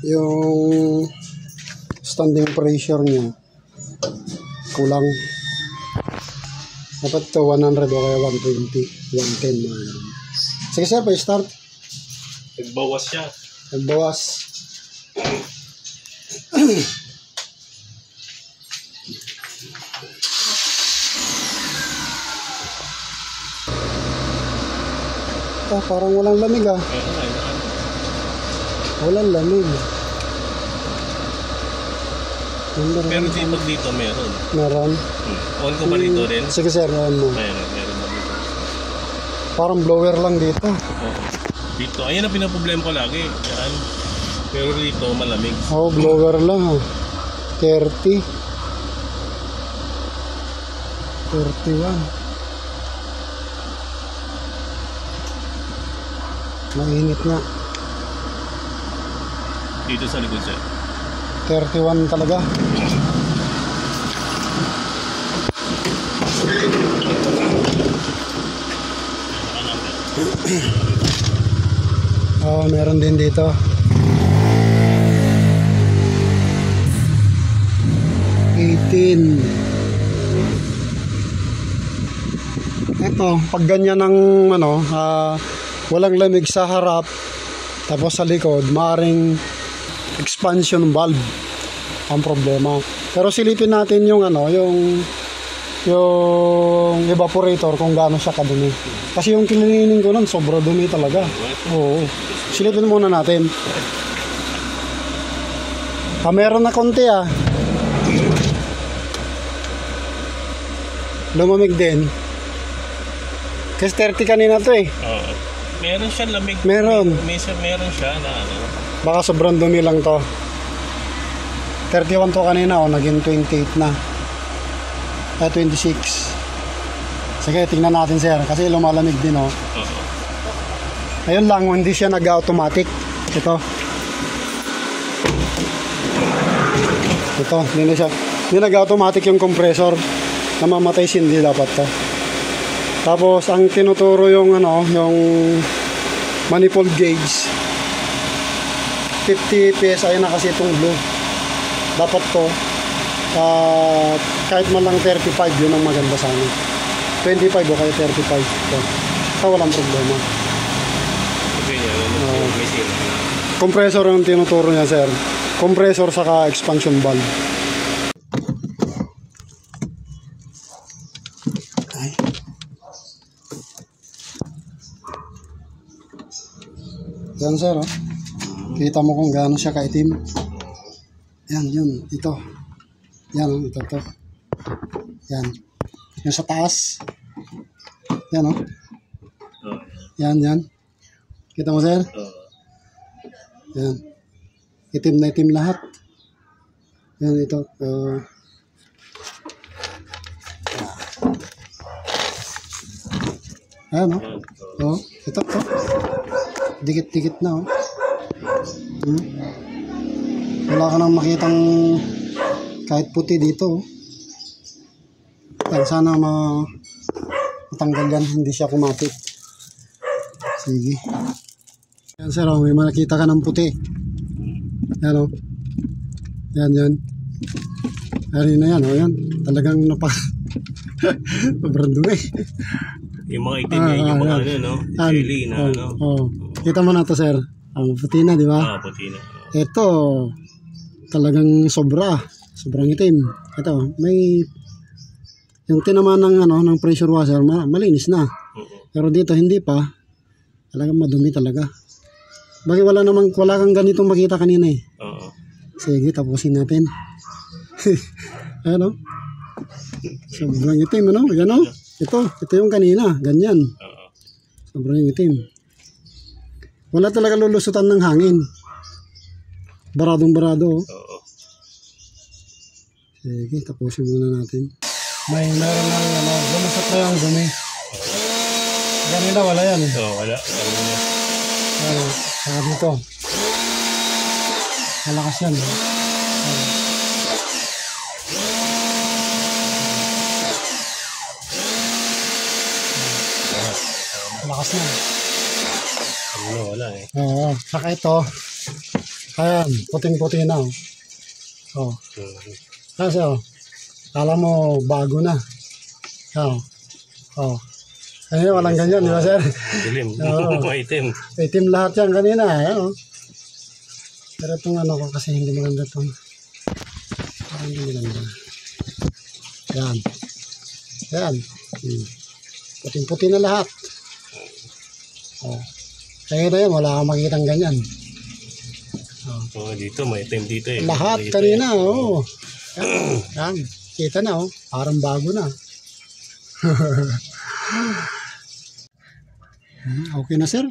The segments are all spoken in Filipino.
yung standing pressure niya kulang. Dapat to 100 o kaya 120, 110 mga ganun. Sige sir, pa-start. Nagbawas siya. Nagbawas. Parang walang lamig ah. Walang lamig. Pero dito meron. Meron. On ko ba dito rin? Sige sir, on mo. Meron ba dito? Parang blower lang dito. Dito, ayan ang pinaproblema ko lagi. Yan. Pero dito malamig. Blower lang ha. 30. 31. Mainit nga. Dito sa likod siya. 31 talaga. Meron din dito. 18. Ito, pag ganyan ng walang lamig sa harap tapos sa likod, maaring expansion valve ang problema. Pero silipin natin yung yung evaporator kung gaano siya kadumi. Kasi yung kinilinin ko nun, sobra dumi talaga. Oo. Silipin muna natin. Meron na konti ah. Lumamig din. Kasi 30 kanina to eh. Meron siya lamig. Meron siya na baka sobrang dumi lang to. 31 to kanina naging 28 na. 26. Sige, tingnan natin sir kasi lumalamig din Ayun lang, hindi siya nag-automatic. Ito, hindi na siya. Hindi nag-automatic yung compressor. Namamatay hindi dapat to. Tapos ang tinuturo yung yung manifold gauge 50 PSI na kasi itong blue. Dapat to kahit man lang 35 yun ang maganda sana. 25 o kaya 35 ito. Walang problema. Compressor ang tinuturo niya sir. Compressor saka expansion valve. Yan sir kita mo kung gaano siya kaitim. Yan, ito. Yan, ito. Yan. Yung sa taas. Yan Yan. Kita mo sir? Yan. Itim na itim lahat. Yan, ito. Ayan ito. Dikit-dikit na Wala ka nang makitang kahit puti dito Yan, sana matanggal yan, hindi siya kumapit. Sige. Yan sir, may makita ka ng puti. Yan Yan. Ari na yan yan. Talagang sobrang dumi. Yung mga itim niya, yung mga jelly na Kita mo na to sir. Puti na, di ba? Puti na. Ito, talagang sobrang itim. Ito, may yung tinamaan ng pressure washer, malinis na. Pero dito hindi pa. Talagang madumi talaga. Bakit wala kang ganitong makita kanina eh. Sige, tapusin natin. Ayan sobrang itim Yan Ito yung kanina, ganyan. Sobrang itim. Wala talaga lulusutan ng hangin. Baradong-barado. Sige, tapusin muna natin. Meron lang lumusot na yung dumi. Ganina wala yan eh. Wala. Saka dito. Malakas yan. Malakas na. Wala eh. Saka ito. Ayan, puting-puti na. Oh. Kasi kala mo bago na. Ayun, walang ganyan, di ba sir? Dilim. Itim. Itim lahat yan kanina. Pero itong ano ko kasi hindi maganda itong. Hindi maganda. Yan. Puting-puti na lahat. Kaya na yan, wala kang makitang ganyan. Dito, may itim dito eh. Lahat dito, kanina, Yan. Kita na, parang bago na. Okay na, sir.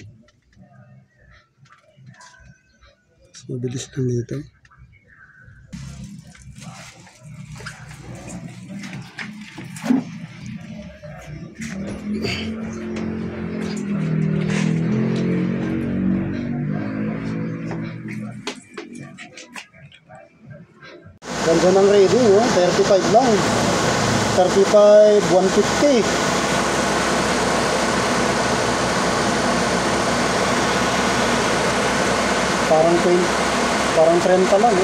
Mabilis lang dito. Ganda ng rating, 35 lang. 35, 150. Parang 30 lang,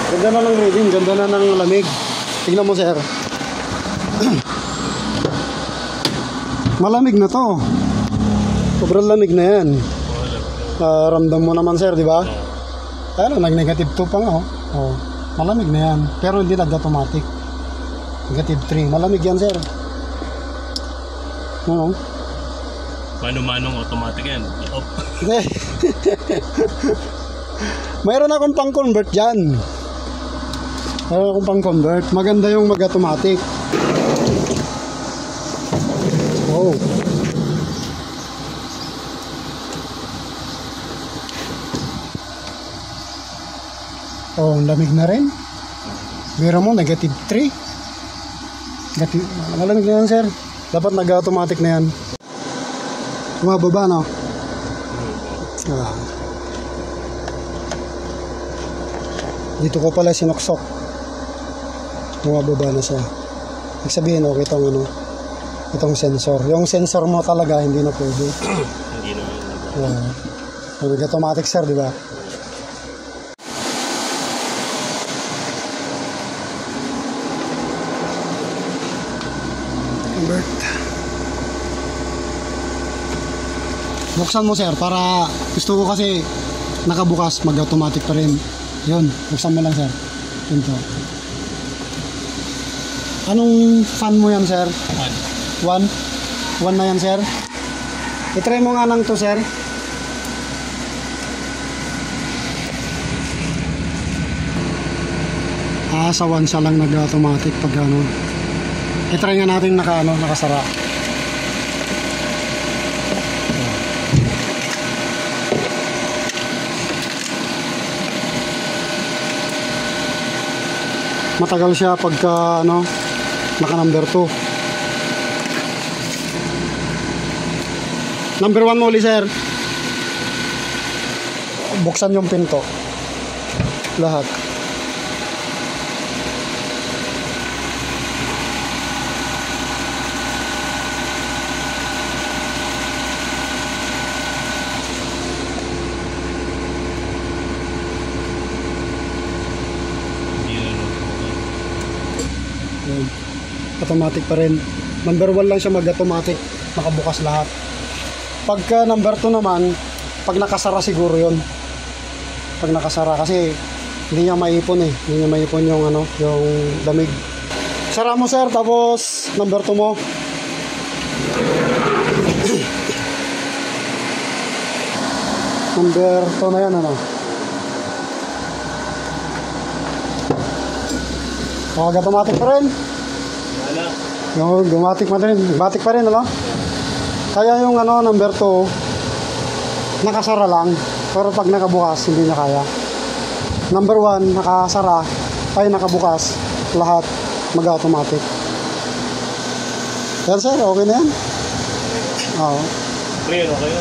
Ganda na ng reading, ganda na ng lamig. Tingnan mo, sir. Malamig na to. Sobrang lamig na yan. Ramdam mo naman, sir, di ba? Ano, nag-negative 2 pa nga, malamig na yan. Pero hindi nag-automatic. Negative 3. Malamig yan, sir. Mano-manong automatic yan. Hindi. Mayroon akong pang-convert dyan. Maganda yung mag-automatic. Lamig na rin. Biro mo, negative 3. Malamig na yan, sir. Dapat nag-automatic na yan. Bumababa, no? Dito ko pala sinuksok. Bumababa na siya. Ibig sabihin, okay itong sensor. Yung sensor mo talaga, hindi na pwede. Hindi na. Nag-automatic, sir, di ba? Convert. Buksan mo, sir, para gusto ko kasi nakabukas, mag-automatic pa rin. Yun, buksan mo lang, sir. Ito. Anong fan mo yan, sir? 1 na yan, sir. I-try mo nga lang to, sir. Sa 1 siya lang nag-automatic pag i-try nga natin nakasara. Matagal siya pagka naka number 2. Number 1 mo ulit, sir. Buksan yung pinto. Lahat. Automatic pa rin. Number 1 lang siya mag-automatic. Nakabukas lahat. Pagka number 2 naman, pag nakasara siguro yun. Pag nakasara kasi hindi niya maipon Hindi niya maipon yung yung lamig. Sara mo, sir, tapos number 2 mo. Number 2 na yan, automatic pa rin. Yung automatic pa rin, Kaya yung number 2 nakasara lang, pero pag nakabukas hindi niya kaya. Number 1 nakasara, nakabukas lahat, mag-automatic. Yan, sir, okay na yan. Okay.